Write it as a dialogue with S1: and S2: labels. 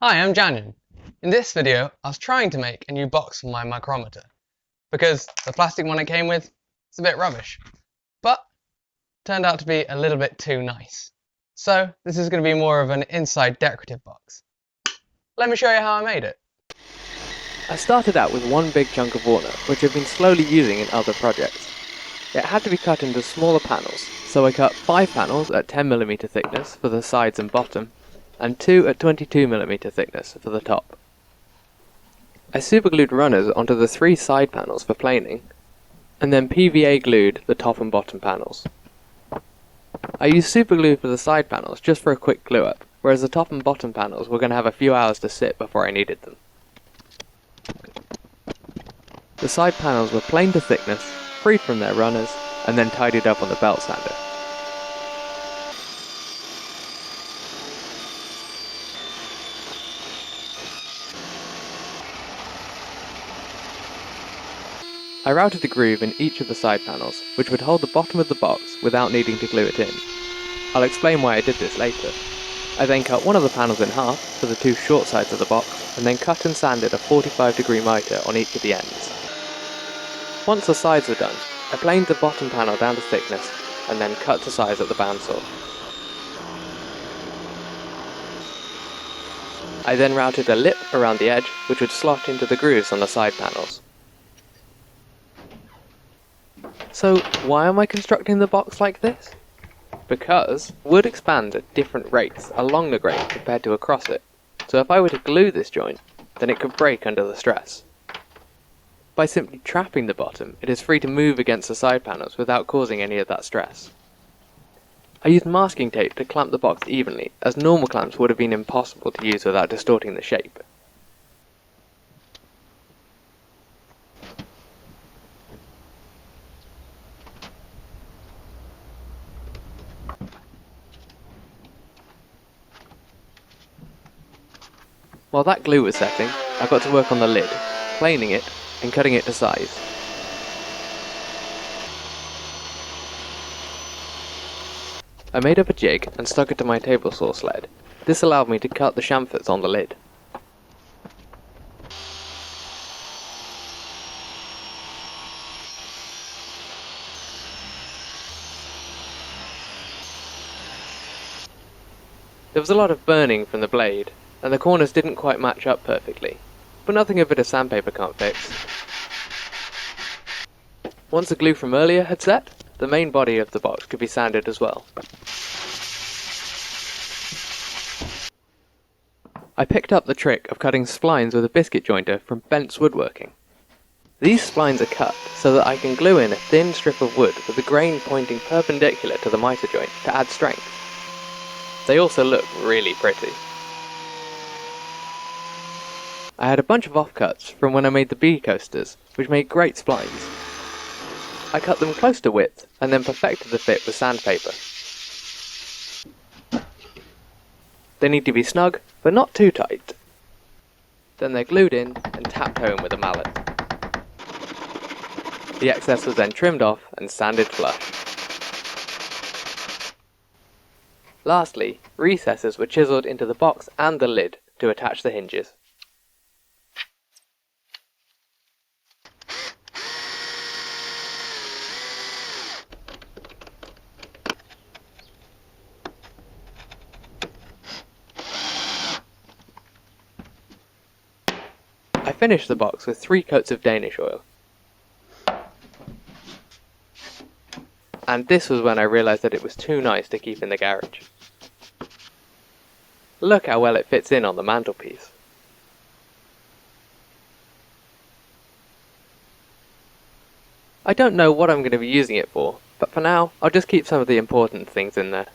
S1: Hi, I'm Janyan. In this video, I was trying to make a new box for my micrometer because the plastic one it came with is a bit rubbish, but turned out to be a little bit too nice. So this is going to be more of an inside decorative box. Let me show you how I made it.
S2: I started out with one big chunk of walnut, which I've been slowly using in other projects. It had to be cut into smaller panels, so I cut 5 panels at 10mm thickness for the sides and bottom, and 2 at 22mm thickness for the top. I superglued runners onto the 3 side panels for planing, and then PVA glued the top and bottom panels. I used superglue for the side panels just for a quick glue up, whereas the top and bottom panels were going to have a few hours to sit before I needed them. The side panels were planed to thickness, freed from their runners, and then tidied up on the belt sander. I routed a groove in each of the side panels, which would hold the bottom of the box without needing to glue it in. I'll explain why I did this later. I then cut one of the panels in half for the 2 short sides of the box, and then cut and sanded a 45-degree miter on each of the ends. Once the sides were done, I planed the bottom panel down to thickness, and then cut to size at the bandsaw. I then routed a lip around the edge, which would slot into the grooves on the side panels. So why am I constructing the box like this? Because wood expands at different rates along the grain compared to across it, so if I were to glue this joint, then it could break under the stress. By simply trapping the bottom, it is free to move against the side panels without causing any of that stress. I used masking tape to clamp the box evenly, as normal clamps would have been impossible to use without distorting the shape. While that glue was setting, I got to work on the lid, planing it and cutting it to size. I made up a jig and stuck it to my table saw sled. This allowed me to cut the chamfers on the lid. There was a lot of burning from the blade, and the corners didn't quite match up perfectly, but nothing a bit of sandpaper can't fix. Once the glue from earlier had set, the main body of the box could be sanded as well. I picked up the trick of cutting splines with a biscuit jointer from Bent's Woodworking. These splines are cut so that I can glue in a thin strip of wood with the grain pointing perpendicular to the miter joint to add strength. They also look really pretty. I had a bunch of offcuts from when I made the bee coasters, which made great splines. I cut them close to width, and then perfected the fit with sandpaper. They need to be snug, but not too tight. Then they're glued in and tapped home with a mallet. The excess was then trimmed off and sanded flush. Lastly, recesses were chiselled into the box and the lid to attach the hinges. I finished the box with 3 coats of Danish oil. And this was when I realised that it was too nice to keep in the garage. Look how well it fits in on the mantelpiece. I don't know what I'm going to be using it for, but for now I'll just keep some of the important things in there.